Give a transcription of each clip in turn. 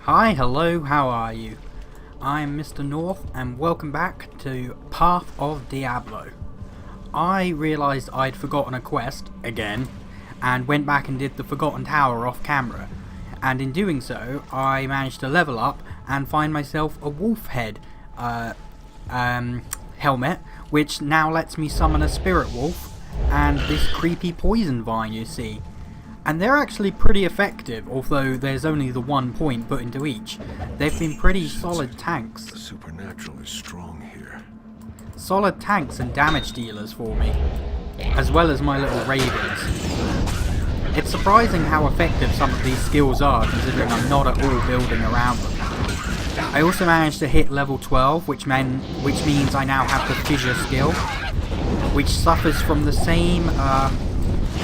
Hi, hello, how are you? I'm Mr. North and welcome back to Path of Diablo. I realised I'd forgotten a quest, again, and went back and did the Forgotten Tower off camera. And in doing so, I managed to level up and find myself a wolf head helmet, which now lets me summon a spirit wolf and this creepy poison vine you see. And they're actually pretty effective, although there's only the 1 point put into each. They've been pretty solid tanks. The supernatural is strong here. Solid tanks and damage dealers for me, as well as my little ravens. It's surprising how effective some of these skills are, considering I'm not at all building around them. I also managed to hit level 12, which means I now have the fissure skill, which suffers from the same...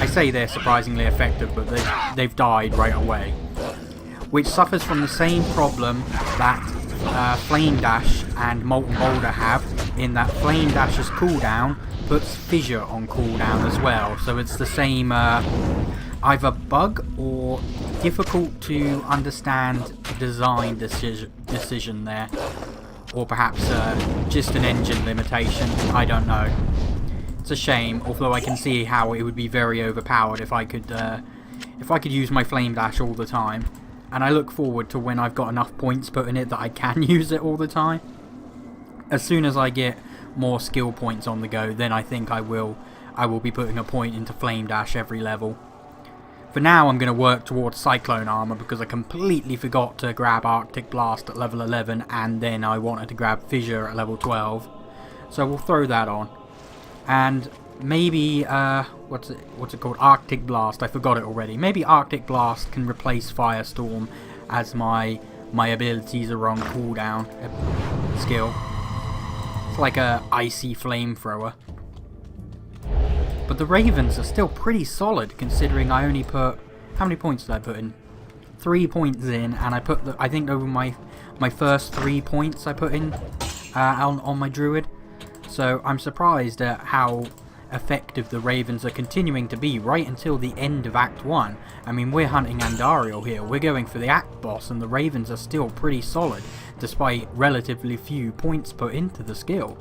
I say they're surprisingly effective, but they've died right away. Which suffers from the same problem that Flame Dash and Molten Boulder have, in that Flame Dash's cooldown puts Fissure on cooldown as well. So it's the same either bug or difficult to understand design decision there. Or perhaps just an engine limitation, I don't know. It's a shame, although I can see how it would be very overpowered if I could use my Flame Dash all the time. And I look forward to when I've got enough points put in it that I can use it all the time. As soon as I get more skill points on the go, then I think I will be putting a point into Flame Dash every level. For now, I'm going to work towards Cyclone Armor because I completely forgot to grab Arctic Blast at level 11, and then I wanted to grab Fissure at level 12. So we'll throw that on. And maybe, what's it called? Arctic Blast. I forgot it already. Maybe Arctic Blast can replace Firestorm as my abilities are on cooldown skill. It's like a icy flamethrower. But the Ravens are still pretty solid, considering I only put... How many points did I put in? 3 points in, and I put I think over my first 3 points I put in on my Druid. So I'm surprised at how effective the Ravens are continuing to be right until the end of Act 1. I mean, we're hunting Andariel here, we're going for the Act Boss, and the Ravens are still pretty solid, despite relatively few points put into the skill.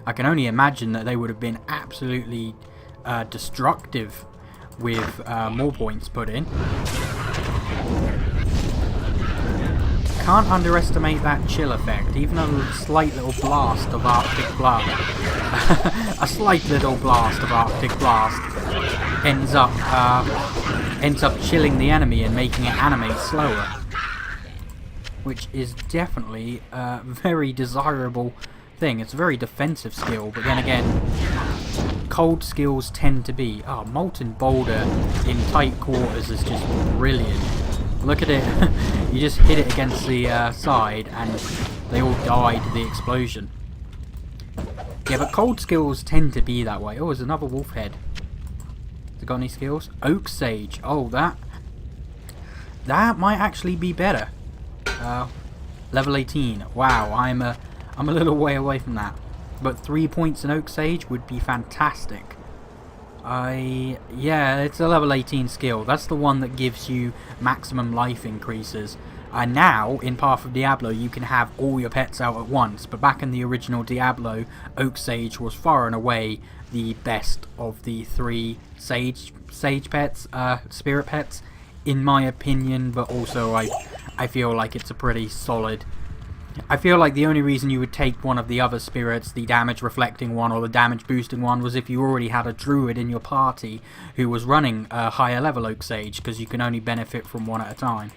I can only imagine that they would have been absolutely destructive with more points put in. Can't underestimate that chill effect. Even a slight little blast of Arctic Blast, a slight little blast of Arctic Blast ends up chilling the enemy and making it animate slower, which is definitely a very desirable thing. It's a very defensive skill, but then again, cold skills tend to be. Oh, Molten Boulder in tight quarters is just brilliant. Look at it. You just hit it against the side and they all die to the explosion. Yeah, but cold skills tend to be that way. Oh, there's another wolf head. Has it got any skills? Oak Sage. Oh, that might actually be better. Level 18. Wow, I'm a little way away from that. But 3 points in Oak Sage would be fantastic. Yeah, it's a level 18 skill. That's the one that gives you maximum life increases. And now, in Path of Diablo, you can have all your pets out at once. But back in the original Diablo, Oak Sage was far and away the best of the 3 sage pets, spirit pets, in my opinion. But also, I feel like it's a pretty solid... I feel like the only reason you would take one of the other spirits, the damage reflecting one or the damage boosting one, was if you already had a druid in your party who was running a higher level Oak Sage, because you can only benefit from one at a time.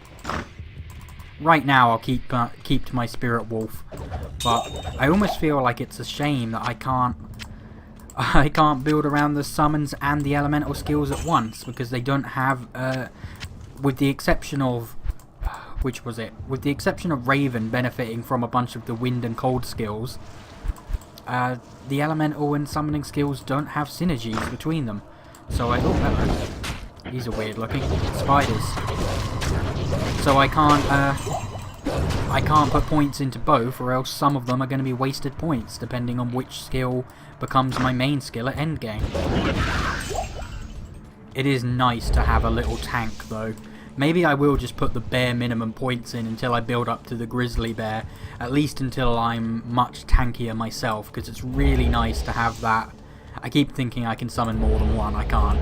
Right now I'll keep to my spirit wolf, but I almost feel like it's a shame that I can't build around the summons and the elemental skills at once, because they don't have, with the exception of... Which was it? With the exception of Raven benefiting from a bunch of the wind and cold skills, the elemental and summoning skills don't have synergies between them. So I thought these are weird looking spiders. So I can't put points into both, or else some of them are going to be wasted points, depending on which skill becomes my main skill at endgame. It is nice to have a little tank though. Maybe I will just put the bare minimum points in until I build up to the grizzly bear, at least until I'm much tankier myself, because it's really nice to have that. I keep thinking I can summon more than one, I can't.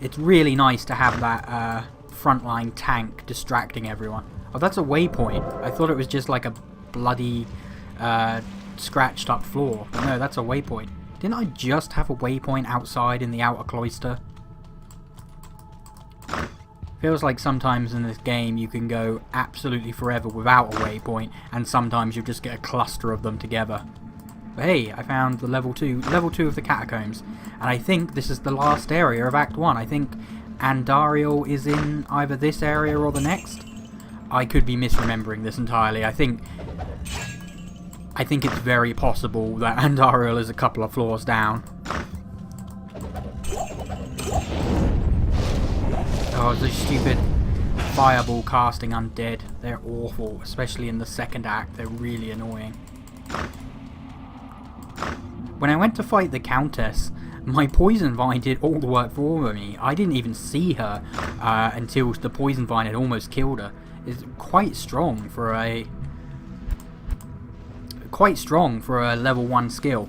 It's really nice to have that frontline tank distracting everyone. Oh, that's a waypoint. I thought it was just like a bloody scratched up floor. But no, that's a waypoint. Didn't I just have a waypoint outside in the outer cloister? Feels like sometimes in this game you can go absolutely forever without a waypoint, and sometimes you just get a cluster of them together. But hey, I found the level 2 of the catacombs, and I think this is the last area of Act 1. I think Andariel is in either this area or the next. I could be misremembering this entirely. I think it's very possible that Andariel is a couple of floors down. Oh, those stupid fireball casting undead. They're awful, especially in the second act. They're really annoying. When I went to fight the Countess, my Poison Vine did all the work for me. I didn't even see her until the Poison Vine had almost killed her. It's quite strong for a level 1 skill.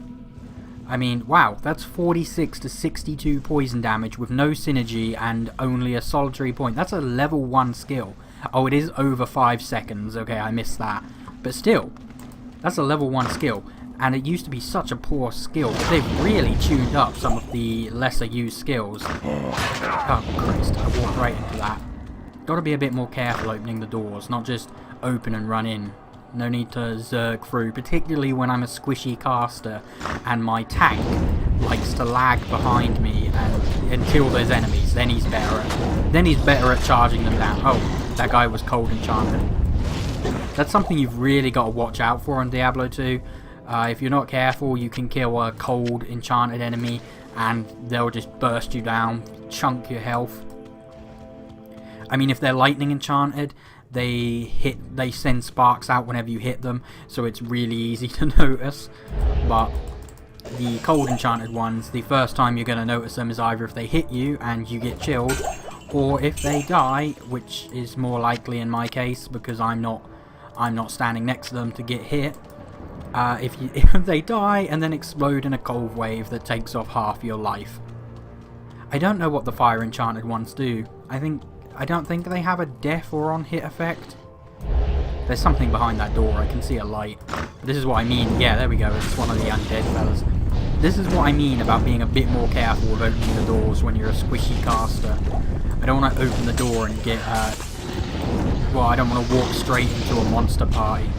I mean, wow, that's 46 to 62 poison damage with no synergy and only a solitary point. That's a level 1 skill. Oh, it is over 5 seconds. Okay, I missed that. But still, that's a level 1 skill. And it used to be such a poor skill. They've really tuned up some of the lesser used skills. Oh, Christ, I walked right into that. Gotta be a bit more careful opening the doors, not just open and run in. No need to zerg through, particularly when I'm a squishy caster and my tank likes to lag behind me and until there's enemies. Then he's better at charging them down. Oh, that guy was cold enchanted. That's something you've really got to watch out for in Diablo 2. If you're not careful, you can kill a cold enchanted enemy and they'll just burst you down, chunk your health. I mean, if they're lightning enchanted, they send sparks out whenever you hit them, so it's really easy to notice. But the cold enchanted ones, the first time you're going to notice them is either if they hit you and you get chilled, or if they die, which is more likely in my case because I'm not standing next to them to get hit. If they die and then explode in a cold wave that takes off half your life. I don't know what the fire enchanted ones do. I don't think they have a death or on hit effect. There's something behind that door. I can see a light. This is what I mean. Yeah, there we go. It's one of the undead fellas. This is what I mean about being a bit more careful with opening the doors when you're a squishy caster. I don't want to open the door and get well, I don't want to walk straight into a monster party.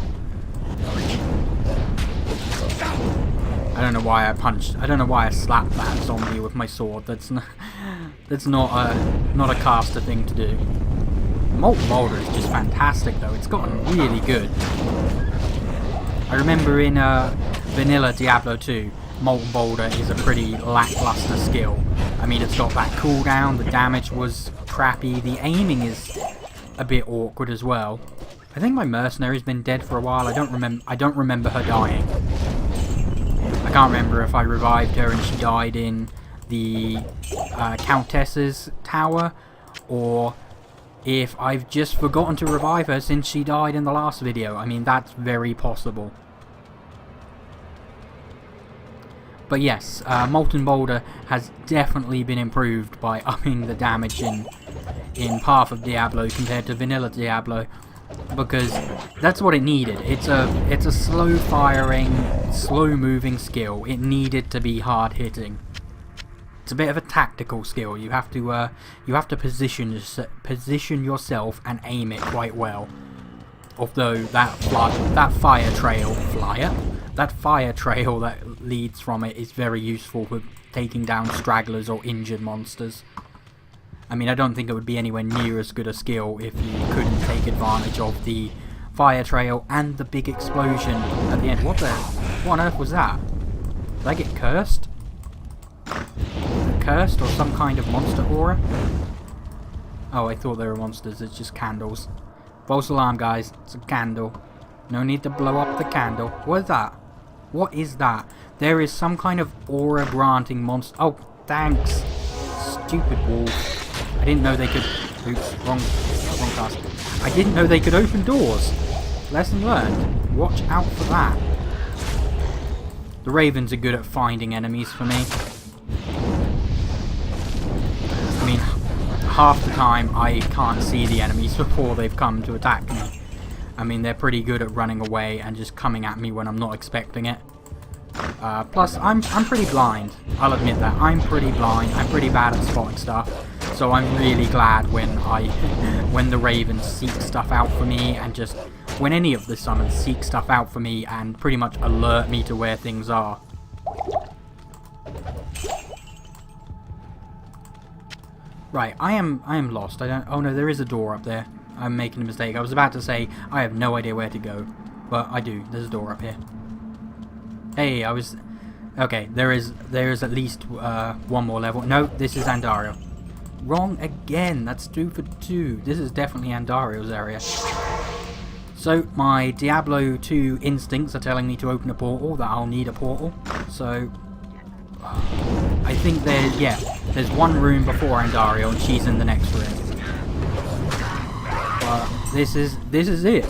I don't know why I slapped that zombie with my sword. That's not a caster thing to do. Molten Boulder is just fantastic though. It's gotten really good. I remember in vanilla Diablo 2, Molten Boulder is a pretty lackluster skill. I mean, it's got that cooldown, the damage was crappy, the aiming is a bit awkward as well. I think my mercenary's been dead for a while. I don't remember her dying. I can't remember if I revived her and she died in the Countess's tower, or if I've just forgotten to revive her since she died in the last video. I mean, that's very possible. But yes, Molten Boulder has definitely been improved by upping the damage in Path of Diablo compared to vanilla Diablo, because that's what it needed. It's a slow firing, slow moving skill. It needed to be hard hitting. It's a bit of a tactical skill. You have to position yourself and aim it quite well. Although that fire trail that leads from it is very useful for taking down stragglers or injured monsters. I mean, I don't think it would be anywhere near as good a skill if you couldn't take advantage of the fire trail and the big explosion at the end. What on earth was that? Did I get cursed? Cursed or some kind of monster aura? Oh, I thought they were monsters. It's just candles. False alarm, guys. It's a candle. No need to blow up the candle. What is that? What is that? There is some kind of aura granting monster. Oh, thanks. Stupid wolf. I didn't know they could... Oops, wrong I didn't know they could open doors. Lesson learned. Watch out for that. The ravens are good at finding enemies for me. I mean, half the time I can't see the enemies before they've come to attack me. I mean, they're pretty good at running away and just coming at me when I'm not expecting it. Plus, I'm pretty blind. I'll admit that. I'm pretty blind. I'm pretty bad at spotting stuff. So I'm really glad when when the ravens seek stuff out for me, and just when any of the summons seek stuff out for me and pretty much alert me to where things are. Right, I am lost. I don't. Oh no, there is a door up there. I'm making a mistake. I was about to say I have no idea where to go, but I do. There's a door up here. Hey, I was... Okay, there is at least one more level. No, this is Andario. Wrong again. That's 2 for 2. This is definitely Andario's area. So, my Diablo II instincts are telling me to open a portal, that I'll need a portal. So, I think there's one room before Andario, and she's in the next room. But this is it.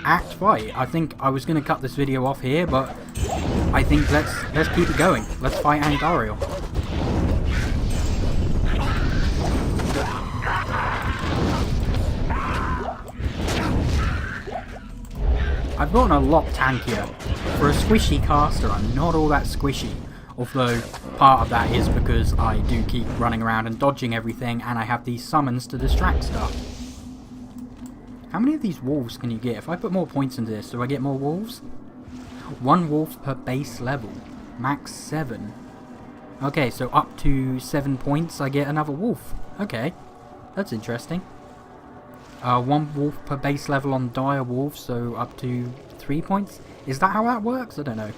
Act fight. I think I was going to cut this video off here, but I think let's keep it going. Let's fight Andario. I've gotten a lot tankier. For a squishy caster, I'm not all that squishy. Although, part of that is because I do keep running around and dodging everything, and I have these summons to distract stuff. How many of these wolves can you get? If I put more points into this, do I get more wolves? 1 wolf per base level. Max 7. Okay, so up to 7 points I get another wolf. Okay, that's interesting. 1 wolf per base level on dire wolves, so up to 3 points. Is that how that works? I don't know.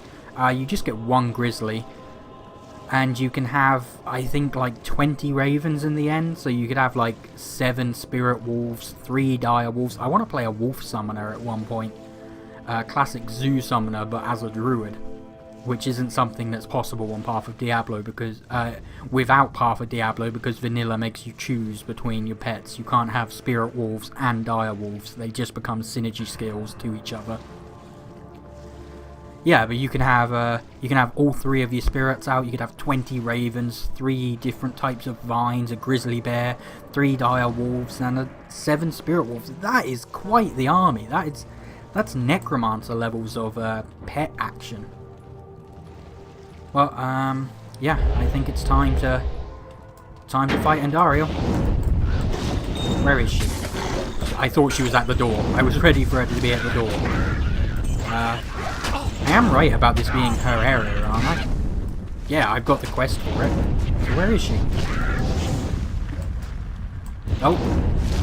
You just get 1 grizzly. And you can have, I think, like 20 ravens in the end. So you could have like 7 spirit wolves, 3 dire wolves. I want to play a wolf summoner at one point. Classic zoo summoner, but as a druid. Which isn't something that's possible on Path of Diablo, because without Path of Diablo, because vanilla makes you choose between your pets. You can't have spirit wolves and dire wolves. They just become synergy skills to each other. Yeah, but you can have all 3 of your spirits out. You could have 20 ravens, 3 different types of vines, a grizzly bear, 3 dire wolves, and 7 spirit wolves. That is quite the army. That's necromancer levels of pet action. Well, yeah, I think it's time to fight Andario. Where is she? I thought she was at the door. I was ready for her to be at the door. I am right about this being her area, aren't I? Yeah, I've got the quest for it. So where is she? Oh,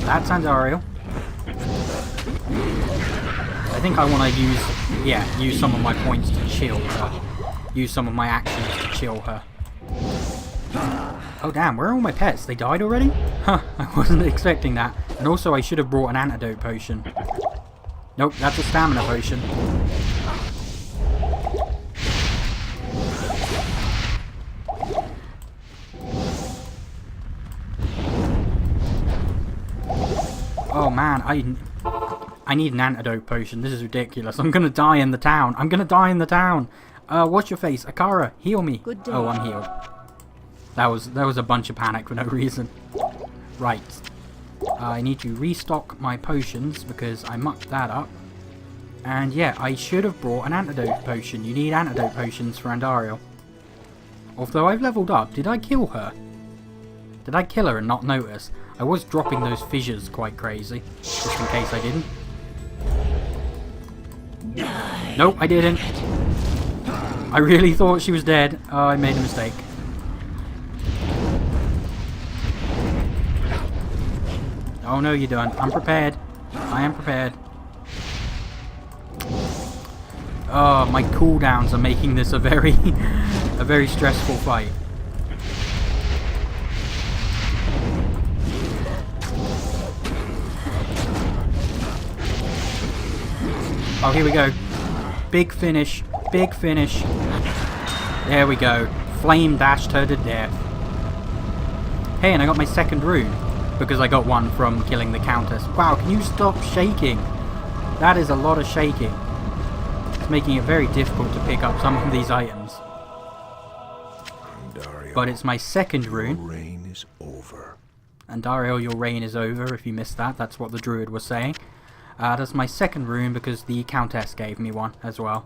that's Andario. I think I want to use some of my points to chill her. Use some of my actions to chill her. Oh damn, where are all my pets? They died already? Huh, I wasn't expecting that. And also I should have brought an antidote potion. Nope, that's a stamina potion. Oh man, I need an antidote potion. This is ridiculous. I'm gonna die in the town. I'm gonna die in the town. What's your face? Akara, heal me. Good day. Oh, I'm healed. That was a bunch of panic for no reason. Right. I need to restock my potions because I mucked that up. And yeah, I should have brought an antidote potion. You need antidote potions for Andario. Although I've leveled up, did I kill her? Did I kill her and not notice? I was dropping those fissures quite crazy, just in case I didn't. Nope, I didn't. I really thought she was dead. Oh, I made a mistake. Oh no, you don't. I'm prepared. I am prepared. Oh, my cooldowns are making this a very stressful fight. Oh, here we go. Big finish. Big finish. There we go. Flame dashed her to death. Hey, and I got my second rune. because I got one from killing the Countess. Wow, can you stop shaking? That is a lot of shaking. It's making it very difficult to pick up some of these items. Dario, But it's my second your rune. reign is over. And Dario, your reign is over, if you missed that. That's what the druid was saying. That's my second rune because the Countess gave me one as well.